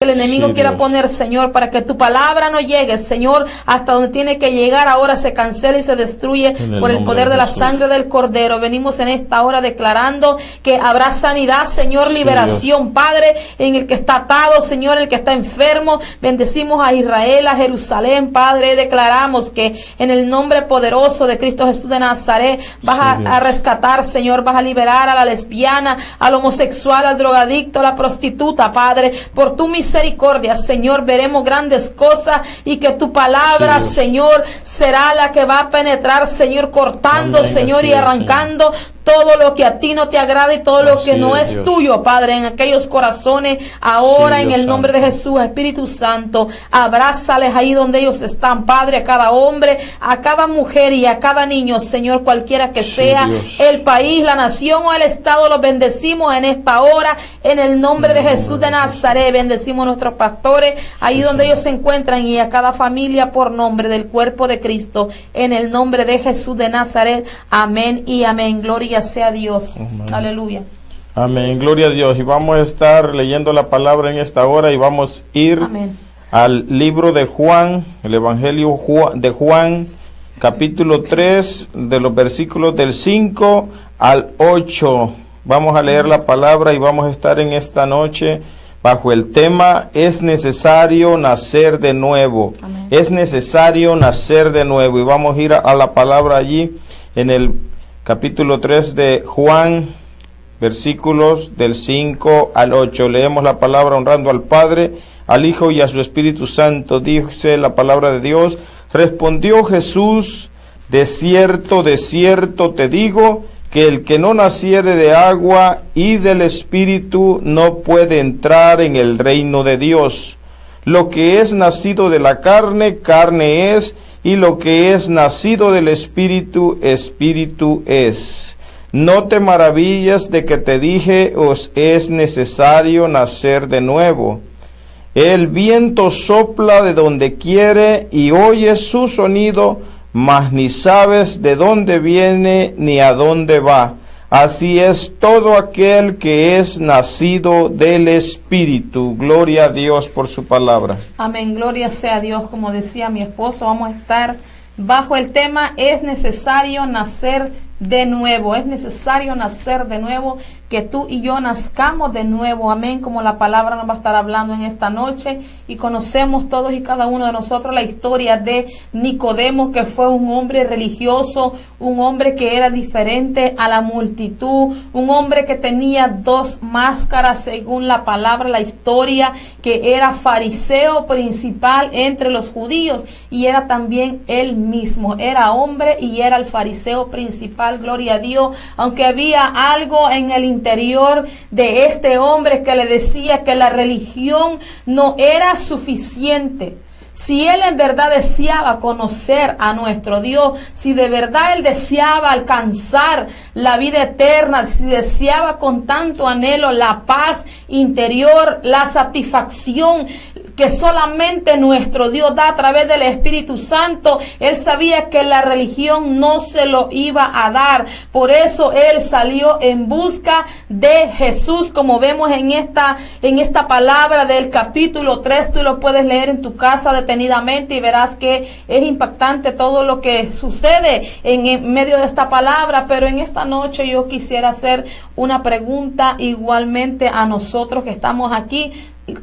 El enemigo quiera poner, Señor, para que tu palabra no llegue, Señor, hasta donde tiene que llegar. Ahora se cancela y se destruye por el poder de la sangre del Cordero. Venimos en esta hora declarando que habrá sanidad, Señor, liberación, Padre, en el que está atado, Señor, el que está enfermo. Bendecimos a Israel, a Jerusalén, Padre. Declaramos que en el nombre poderoso de Cristo Jesús de Nazaret vas a rescatar, Señor, vas a liberar a la lesbiana, al homosexual, al drogadicto, a la prostituta, Padre, por tu misericordia, Señor, veremos grandes cosas y que tu palabra, Señor, será la que va a penetrar, Señor, cortando, Señor, y arrancando todo lo que a ti no te agrada y todo lo que no es tuyo, Padre, en aquellos corazones, ahora en el nombre de Jesús. Espíritu Santo, abrázales ahí donde ellos están, Padre, a cada hombre, a cada mujer y a cada niño, Señor, cualquiera que sea el país, la nación o el estado. Los bendecimos en esta hora, en el nombre de Jesús de Nazaret. Bendecimos a nuestros pastores, ahí donde ellos se encuentran, y a cada familia por nombre del cuerpo de Cristo, en el nombre de Jesús de Nazaret. Amén y amén. Gloria sea Dios. Amén. Aleluya. Amén, gloria a Dios. Y vamos a estar leyendo la palabra en esta hora y vamos a ir al libro de Juan, el Evangelio de Juan, capítulo 3, de los versículos del 5 al 8. Vamos a leer la palabra y vamos a estar en esta noche bajo el tema: es necesario nacer de nuevo. Amén. Es necesario nacer de nuevo. Y vamos a ir a la palabra allí en el capítulo 3 de Juan, versículos del 5 al 8. Leemos la palabra honrando al Padre, al Hijo y a su Espíritu Santo. Dice la palabra de Dios: respondió Jesús, de cierto te digo, que el que no naciere de agua y del Espíritu no puede entrar en el reino de Dios. Lo que es nacido de la carne, carne es, y lo que es nacido del Espíritu, Espíritu es. No te maravillas de que te dije, os es necesario nacer de nuevo. El viento sopla de donde quiere y oyes su sonido, mas ni sabes de dónde viene ni a dónde va. Así es todo aquel que es nacido del Espíritu. Gloria a Dios por su palabra. Amén, gloria sea a Dios. Como decía mi esposo, vamos a estar bajo el tema: es necesario nacer de nuevo. Es necesario nacer de nuevo, que tú y yo nazcamos de nuevo. Amén, como la palabra nos va a estar hablando en esta noche. Y conocemos todos y cada uno de nosotros la historia de Nicodemo, que fue un hombre religioso, un hombre que era diferente a la multitud, un hombre que tenía dos máscaras según la palabra, la historia, que era fariseo principal entre los judíos y era también él mismo. Era hombre y era el fariseo principal. Gloria a Dios. Aunque había algo en el interior de este hombre que le decía que la religión no era suficiente. Si él en verdad deseaba conocer a nuestro Dios, si de verdad él deseaba alcanzar la vida eterna, si deseaba con tanto anhelo la paz interior, la satisfacción que solamente nuestro Dios da a través del Espíritu Santo, él sabía que la religión no se lo iba a dar. Por eso él salió en busca de Jesús, como vemos en esta palabra del capítulo 3. Tú lo puedes leer en tu casa detenidamente y verás que es impactante todo lo que sucede en medio de esta palabra. Pero en esta noche yo quisiera hacer una pregunta igualmente a nosotros que estamos aquí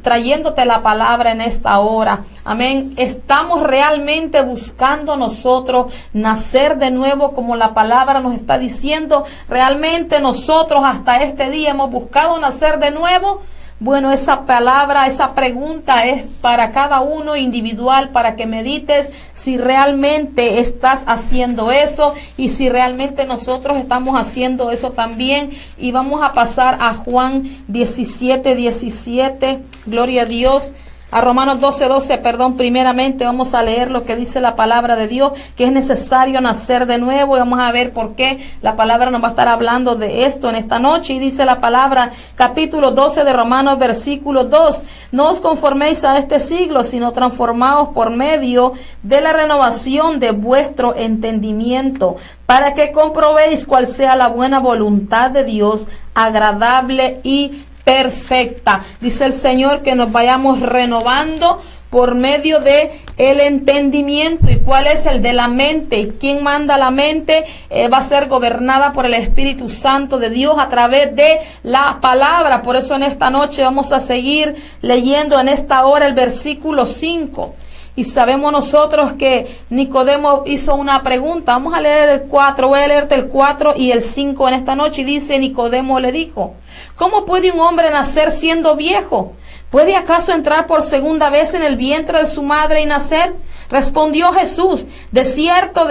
trayéndote la palabra en esta hora. Amén. ¿Estamos realmente buscando nosotros nacer de nuevo como la palabra nos está diciendo? ¿Realmente nosotros hasta este día hemos buscado nacer de nuevo? Bueno, esa palabra, esa pregunta es para cada uno individual, para que medites si realmente estás haciendo eso y si realmente nosotros estamos haciendo eso también. Y vamos a pasar a Juan 17:17, gloria a Dios. A Romanos 12:12, primeramente vamos a leer lo que dice la palabra de Dios, que es necesario nacer de nuevo, y vamos a ver por qué la palabra nos va a estar hablando de esto en esta noche. Y dice la palabra, capítulo 12 de Romanos, versículo 2: no os conforméis a este siglo, sino transformaos por medio de la renovación de vuestro entendimiento, para que comprobéis cuál sea la buena voluntad de Dios, agradable y perfecta. Dice el Señor que nos vayamos renovando por medio de el entendimiento. ¿Y cuál es el de la mente? ¿Y quién manda la mente? Va a ser gobernada por el Espíritu Santo de Dios a través de la palabra. Por eso en esta noche vamos a seguir leyendo en esta hora el versículo 5. Y sabemos nosotros que Nicodemo hizo una pregunta. Vamos a leer el 4. Voy a leerte el 4 y el 5 en esta noche. Y dice: Nicodemo le dijo: ¿cómo puede un hombre nacer siendo viejo? ¿Puede acaso entrar por segunda vez en el vientre de su madre y nacer? Respondió Jesús: de cierto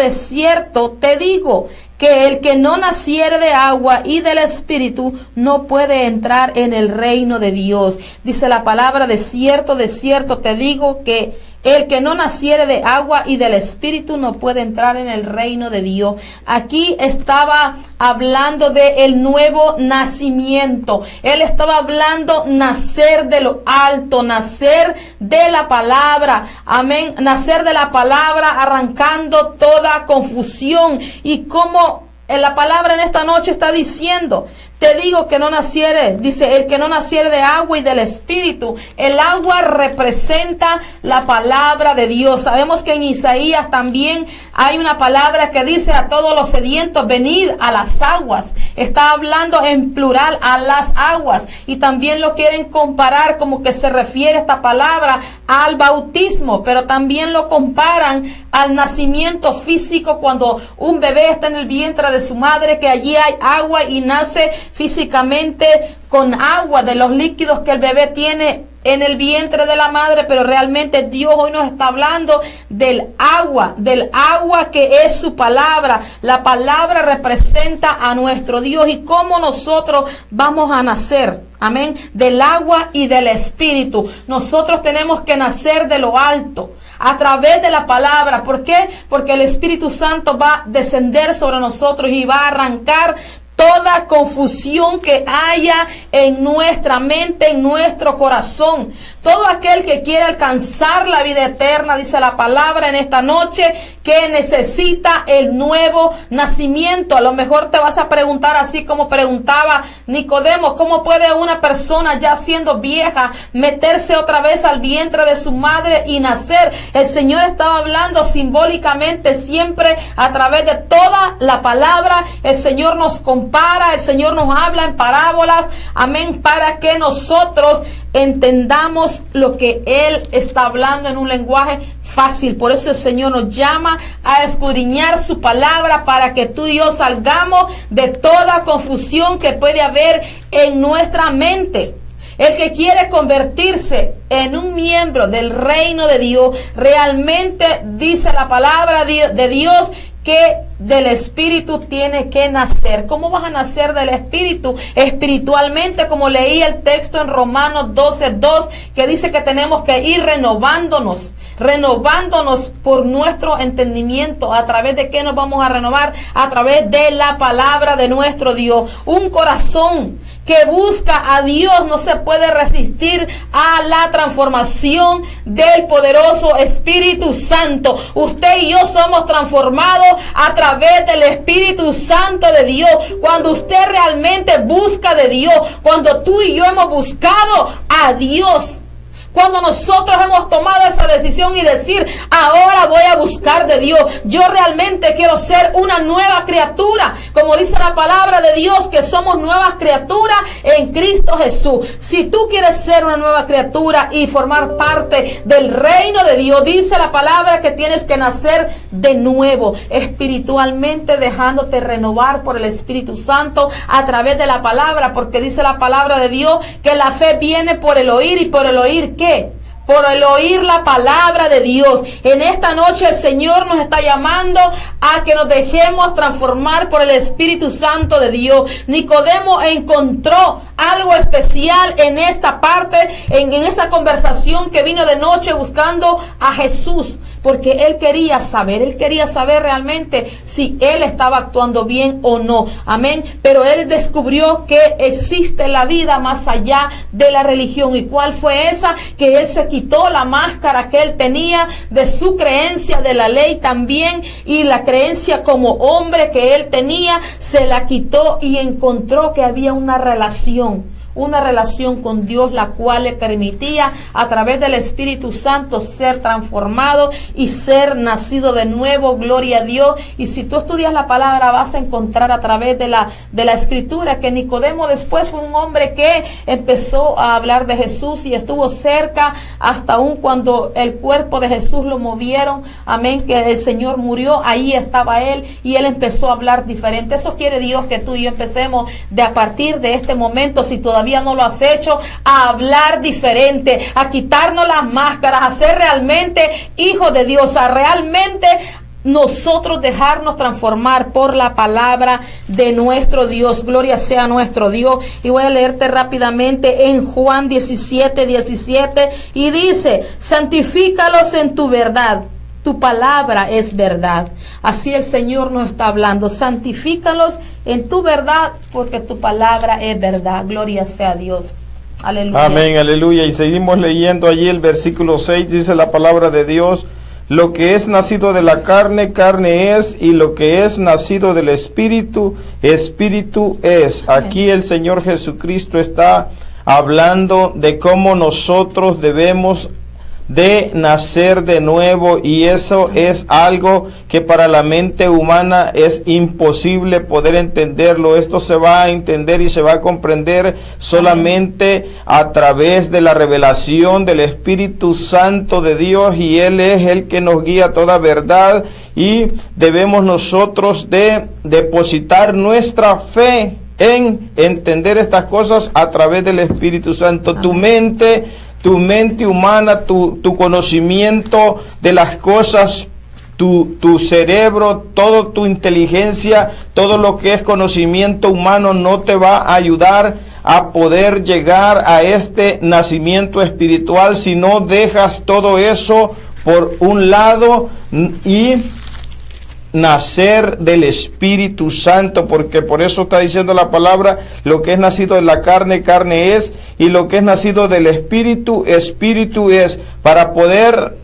te digo, que el que no naciere de agua y del Espíritu no puede entrar en el reino de Dios. Dice la palabra: de cierto te digo, que el que no naciere de agua y del Espíritu no puede entrar en el reino de Dios. Aquí estaba hablando de el nuevo nacimiento. Él estaba hablando nacer de lo alto, nacer de la palabra. Amén. Nacer de la palabra, arrancando toda confusión. Y como la palabra en esta noche está diciendo: te digo que no naciere, dice, el que no naciere de agua y del Espíritu. El agua representa la palabra de Dios. Sabemos que en Isaías también hay una palabra que dice: a todos los sedientos, venid a las aguas. Está hablando en plural, a las aguas. Y también lo quieren comparar como que se refiere esta palabra al bautismo, pero también lo comparan al nacimiento físico, cuando un bebé está en el vientre de su madre, que allí hay agua y nace físicamente con agua de los líquidos que el bebé tiene en el vientre de la madre. Pero realmente Dios hoy nos está hablando del agua que es su palabra. La palabra representa a nuestro Dios y cómo nosotros vamos a nacer. Amén. Del agua y del Espíritu. Nosotros tenemos que nacer de lo alto a través de la palabra. ¿Por qué? Porque el Espíritu Santo va a descender sobre nosotros y va a arrancar toda confusión que haya en nuestra mente, en nuestro corazón. Todo aquel que quiere alcanzar la vida eterna, dice la palabra en esta noche, que necesita el nuevo nacimiento. A lo mejor te vas a preguntar, así como preguntaba Nicodemo: ¿cómo puede una persona ya siendo vieja meterse otra vez al vientre de su madre y nacer? El Señor estaba hablando simbólicamente siempre a través de toda la palabra. El Señor nos compara, el Señor nos habla en parábolas, amén, para que nosotros entendamos lo que Él está hablando en un lenguaje fácil. Por eso el Señor nos llama a escudriñar su palabra, para que tú y yo salgamos de toda confusión que puede haber en nuestra mente. El que quiere convertirse en un miembro del reino de Dios, realmente dice la palabra de Dios que del Espíritu tiene que nacer. ¿Cómo vas a nacer del Espíritu? Espiritualmente, como leí el texto en Romanos 12:2, que dice que tenemos que ir renovándonos por nuestro entendimiento. ¿A través de qué nos vamos a renovar? A través de la palabra de nuestro Dios. Un corazón que busca a Dios no se puede resistir a la transformación del poderoso Espíritu Santo. Usted y yo somos transformados a través del Espíritu Santo de Dios. Cuando usted realmente busca de Dios, cuando tú y yo hemos buscado a Dios, cuando nosotros hemos tomado esa decisión y decir: ahora voy a buscar de Dios, yo realmente quiero ser una nueva criatura, como dice la palabra de Dios, que somos nuevas criaturas en Cristo Jesús. Si tú quieres ser una nueva criatura y formar parte del reino de Dios, dice la palabra que tienes que nacer de nuevo, espiritualmente, dejándote renovar por el Espíritu Santo a través de la palabra, porque dice la palabra de Dios que la fe viene por el oír, y por el oír ¿qué? Por el oír la palabra de Dios. En esta noche el Señor nos está llamando a que nos dejemos transformar por el Espíritu Santo de Dios. Nicodemo encontró algo especial en esta parte, en esta conversación, que vino de noche buscando a Jesús, porque él quería saber realmente si él estaba actuando bien o no. Amén. Pero él descubrió que existe la vida más allá de la religión. ¿Y cuál fue esa? Que él se quitó la máscara que él tenía de su creencia de la ley también, y la creencia como hombre que él tenía, se la quitó y encontró que había una relación una relación con Dios, la cual le permitía a través del Espíritu Santo ser transformado y ser nacido de nuevo. Gloria a Dios. Y si tú estudias la palabra, vas a encontrar a través de la Escritura que Nicodemo después fue un hombre que empezó a hablar de Jesús y estuvo cerca hasta aún cuando el cuerpo de Jesús lo movieron. Amén, que el Señor murió, ahí estaba él y él empezó a hablar diferente. Eso quiere Dios que tú y yo empecemos de a partir de este momento, si todavía no lo has hecho, a hablar diferente, a quitarnos las máscaras, a ser realmente hijos de Dios, a realmente nosotros dejarnos transformar por la palabra de nuestro Dios. Gloria sea nuestro Dios. Y voy a leerte rápidamente en Juan 17:17 y dice: santifícalos en tu verdad, tu palabra es verdad. Así el Señor nos está hablando. Santifícalos en tu verdad, porque tu palabra es verdad. Gloria sea a Dios. Aleluya. Amén, aleluya. Y seguimos leyendo allí el versículo 6, dice la palabra de Dios: lo que es nacido de la carne, carne es, y lo que es nacido del Espíritu, Espíritu es. Aquí el Señor Jesucristo está hablando de cómo nosotros debemos de nacer de nuevo, y eso es algo que para la mente humana es imposible poder entenderlo. Esto se va a entender y se va a comprender solamente a través de la revelación del Espíritu Santo de Dios, y Él es el que nos guía a toda verdad, y debemos nosotros de depositar nuestra fe en entender estas cosas a través del Espíritu Santo. Tu mente humana, tu conocimiento de las cosas, tu cerebro, toda tu inteligencia, todo lo que es conocimiento humano no te va a ayudar a poder llegar a este nacimiento espiritual si no dejas todo eso por un lado y nacer del Espíritu Santo, porque por eso está diciendo la palabra: lo que es nacido de la carne, carne es, y lo que es nacido del Espíritu, Espíritu es. Para poder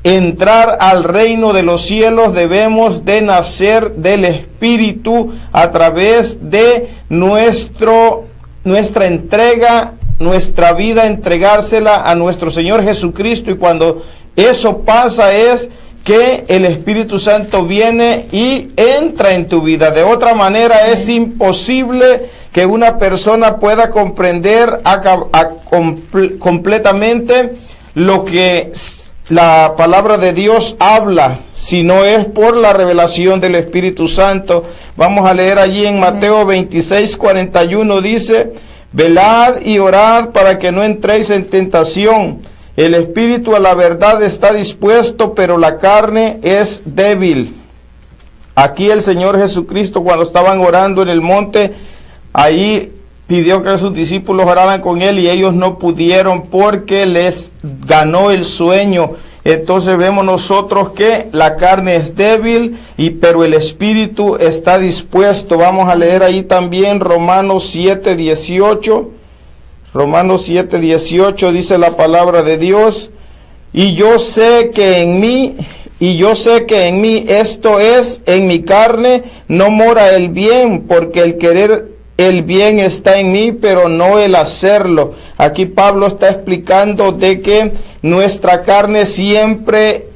entrar al reino de los cielos debemos de nacer del Espíritu a través de nuestra entrega, nuestra vida, entregársela a nuestro Señor Jesucristo. Y cuando eso pasa es que el Espíritu Santo viene y entra en tu vida. De otra manera es imposible que una persona pueda comprender completamente lo que la palabra de Dios habla, si no es por la revelación del Espíritu Santo. Vamos a leer allí en Mateo 26:41, dice: velad y orad para que no entréis en tentación. El espíritu a la verdad está dispuesto, pero la carne es débil. Aquí el Señor Jesucristo, cuando estaban orando en el monte, ahí pidió que sus discípulos oraran con él, y ellos no pudieron porque les ganó el sueño. Entonces vemos nosotros que la carne es débil, pero el espíritu está dispuesto. Vamos a leer ahí también Romanos 7:18. Romanos 7:18 dice la palabra de Dios: y yo sé que en mí, esto es, en mi carne, no mora el bien, porque el querer el bien está en mí, pero no el hacerlo. Aquí Pablo está explicando de que nuestra carne siempre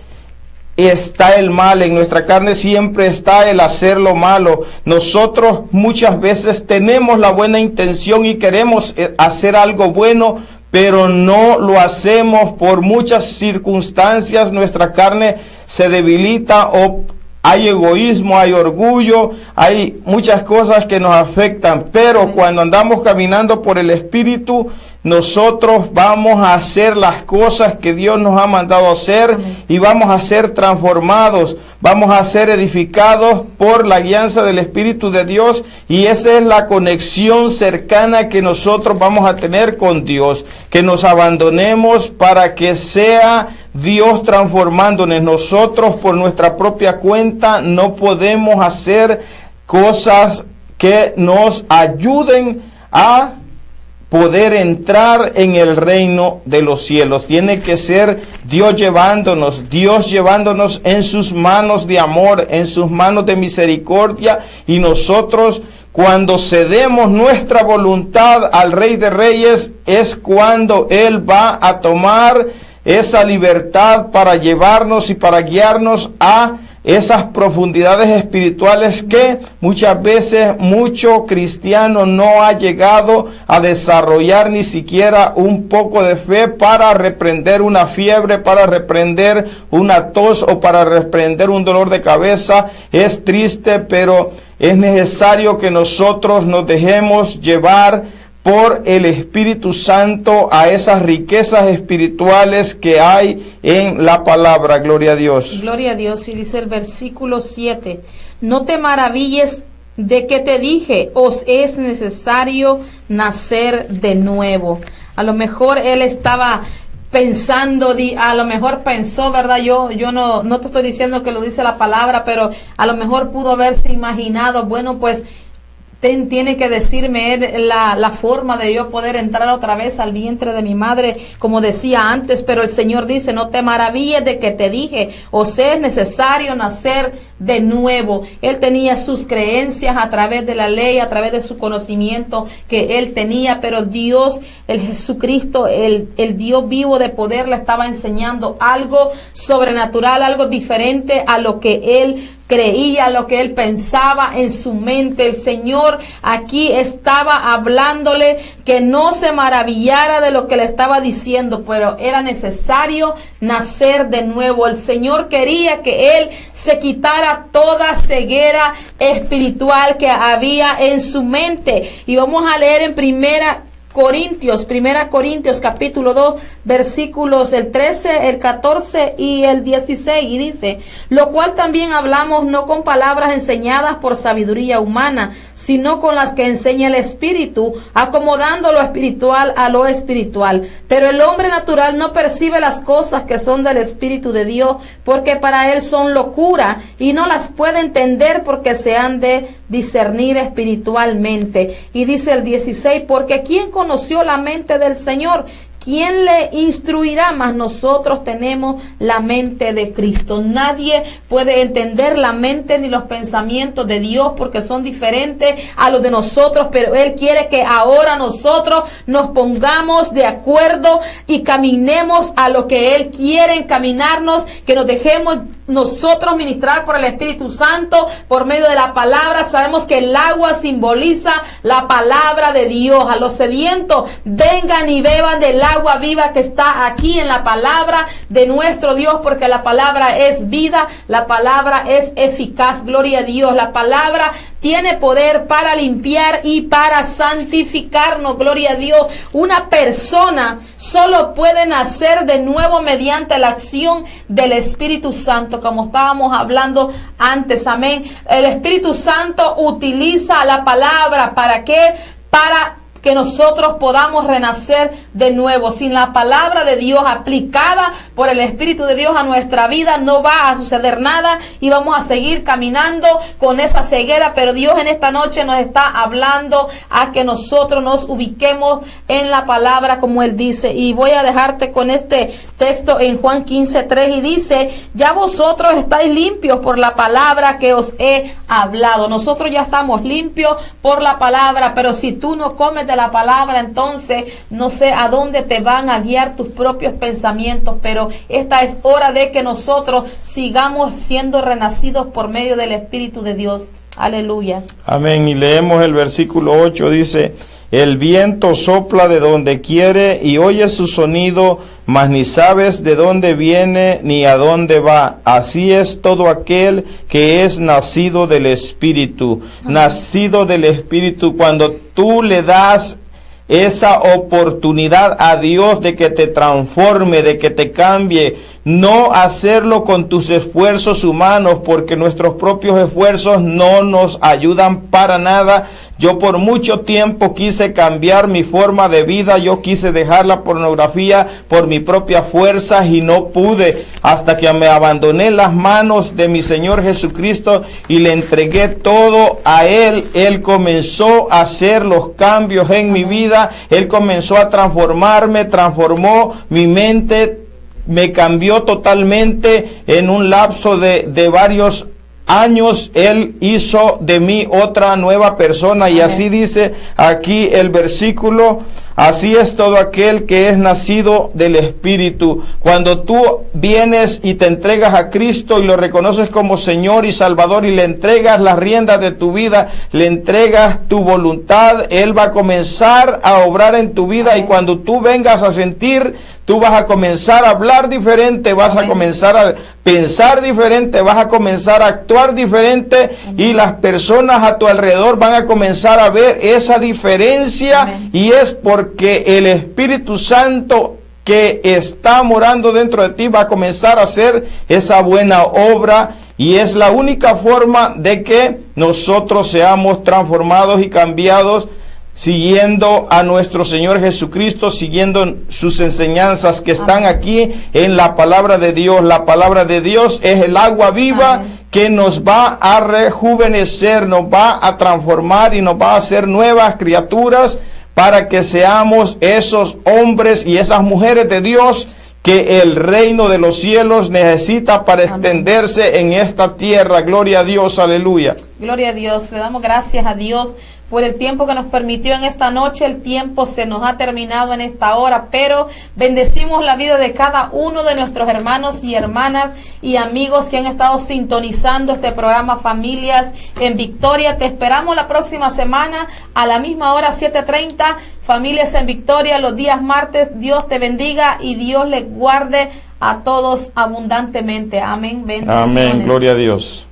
está el mal, en nuestra carne siempre está el hacer lo malo. Nosotros muchas veces tenemos la buena intención y queremos hacer algo bueno, pero no lo hacemos por muchas circunstancias. Nuestra carne se debilita, o hay egoísmo, hay orgullo, hay muchas cosas que nos afectan. Pero cuando andamos caminando por el Espíritu, nosotros vamos a hacer las cosas que Dios nos ha mandado hacer, y vamos a ser transformados, vamos a ser edificados por la guianza del Espíritu de Dios, y esa es la conexión cercana que nosotros vamos a tener con Dios, que nos abandonemos para que sea Dios transformándonos. Nosotros por nuestra propia cuenta no podemos hacer cosas que nos ayuden a poder entrar en el reino de los cielos. Tiene que ser Dios llevándonos en sus manos de amor, en sus manos de misericordia, y nosotros cuando cedemos nuestra voluntad al Rey de Reyes, es cuando Él va a tomar esa libertad para llevarnos y para guiarnos a esas profundidades espirituales que muchas veces mucho cristiano no ha llegado a desarrollar ni siquiera un poco de fe para reprender una fiebre, para reprender una tos o para reprender un dolor de cabeza. Es triste, pero es necesario que nosotros nos dejemos llevar por el Espíritu Santo a esas riquezas espirituales que hay en la palabra. Gloria a Dios. Gloria a Dios. Y dice el versículo 7, no te maravilles de que te dije, os es necesario nacer de nuevo. A lo mejor él estaba pensando, a lo mejor pensó, ¿verdad? Yo no te estoy diciendo que lo dice la palabra, pero a lo mejor pudo haberse imaginado, bueno, pues tiene que decirme la forma de yo poder entrar otra vez al vientre de mi madre, como decía antes, pero el Señor dice, no te maravilles de que te dije, os es necesario nacer de nuevo. Él tenía sus creencias a través de la ley, a través de su conocimiento que él tenía, pero Dios, el Jesucristo, el Dios vivo de poder, le estaba enseñando algo sobrenatural, algo diferente a lo que él creía, lo que él pensaba en su mente. El Señor aquí estaba hablándole que no se maravillara de lo que le estaba diciendo, pero era necesario nacer de nuevo. El Señor quería que él se quitara toda ceguera espiritual que había en su mente. Y vamos a leer en Primera Corintios capítulo 2, versículos el 13, el 14 y el 16, y dice, lo cual también hablamos no con palabras enseñadas por sabiduría humana, sino con las que enseña el Espíritu, acomodando lo espiritual a lo espiritual. Pero el hombre natural no percibe las cosas que son del Espíritu de Dios, porque para él son locura, y no las puede entender porque se han de discernir espiritualmente. Y dice el 16, porque ¿quién conoció la mente del Señor? ¿Quién le instruirá? Mas nosotros tenemos la mente de Cristo. Nadie puede entender la mente ni los pensamientos de Dios porque son diferentes a los de nosotros, pero Él quiere que ahora nosotros nos pongamos de acuerdo y caminemos a lo que Él quiere encaminarnos, que nos dejemos nosotros ministrar por el Espíritu Santo por medio de la palabra. Sabemos que el agua simboliza la palabra de Dios. A los sedientos, vengan y beban del agua viva que está aquí en la palabra de nuestro Dios, porque la palabra es vida, la palabra es eficaz. Gloria a Dios. La palabra tiene poder para limpiar y para santificarnos. Gloria a Dios. Una persona solo puede nacer de nuevo mediante la acción del Espíritu Santo, como estábamos hablando antes. Amén. El Espíritu Santo utiliza la palabra. ¿Para qué? Para que nosotros podamos renacer de nuevo. Sin la palabra de Dios aplicada por el Espíritu de Dios a nuestra vida, no va a suceder nada y vamos a seguir caminando con esa ceguera. Pero Dios en esta noche nos está hablando a que nosotros nos ubiquemos en la palabra como Él dice. Y voy a dejarte con este texto en Juan 15:3, y dice, ya vosotros estáis limpios por la palabra que os he hablado. Nosotros ya estamos limpios por la palabra, pero si tú no comes de la palabra, entonces no sé a dónde te van a guiar tus propios pensamientos. Pero esta es hora de que nosotros sigamos siendo renacidos por medio del Espíritu de Dios. Aleluya. Amén. Y leemos el versículo 8, dice, el viento sopla de donde quiere y oyes su sonido, mas ni sabes de dónde viene ni a dónde va. Así es todo aquel que es nacido del Espíritu. Amén. Nacido del Espíritu. Cuando tú le das esa oportunidad a Dios de que te transforme, de que te cambie, no hacerlo con tus esfuerzos humanos, porque nuestros propios esfuerzos no nos ayudan para nada. Yo por mucho tiempo quise cambiar mi forma de vida, yo quise dejar la pornografía por mi propia fuerza y no pude, hasta que me abandoné en las manos de mi Señor Jesucristo y le entregué todo a Él. Él comenzó a hacer los cambios en mi vida, Él comenzó a transformarme, transformó mi mente, me cambió totalmente en un lapso de varios años Él hizo de mí otra nueva persona. Y así dice aquí el versículo: así es todo aquel que es nacido del Espíritu. Cuando tú vienes y te entregas a Cristo y lo reconoces como Señor y Salvador y le entregas las riendas de tu vida, le entregas tu voluntad, Él va a comenzar a obrar en tu vida. Y cuando tú vengas a sentir, tú vas a comenzar a hablar diferente, vas a comenzar a pensar diferente, vas a comenzar a actuar diferente, y las personas a tu alrededor van a comenzar a ver esa diferencia. Y es porque el Espíritu Santo que está morando dentro de ti va a comenzar a hacer esa buena obra, y es la única forma de que nosotros seamos transformados y cambiados, siguiendo a nuestro Señor Jesucristo, siguiendo sus enseñanzas que están aquí en la palabra de Dios. La palabra de Dios es el agua viva que nos va a rejuvenecer, nos va a transformar y nos va a hacer nuevas criaturas, para que seamos esos hombres y esas mujeres de Dios que el reino de los cielos necesita para extenderse en esta tierra. Gloria a Dios, aleluya. Gloria a Dios, le damos gracias a Dios por el tiempo que nos permitió en esta noche. El tiempo se nos ha terminado en esta hora, pero bendecimos la vida de cada uno de nuestros hermanos y hermanas y amigos que han estado sintonizando este programa Familias en Victoria. Te esperamos la próxima semana a la misma hora, 7:30, Familias en Victoria, los días martes. Dios te bendiga y Dios les guarde a todos abundantemente. Amén. Bendiciones. Amén. Gloria a Dios.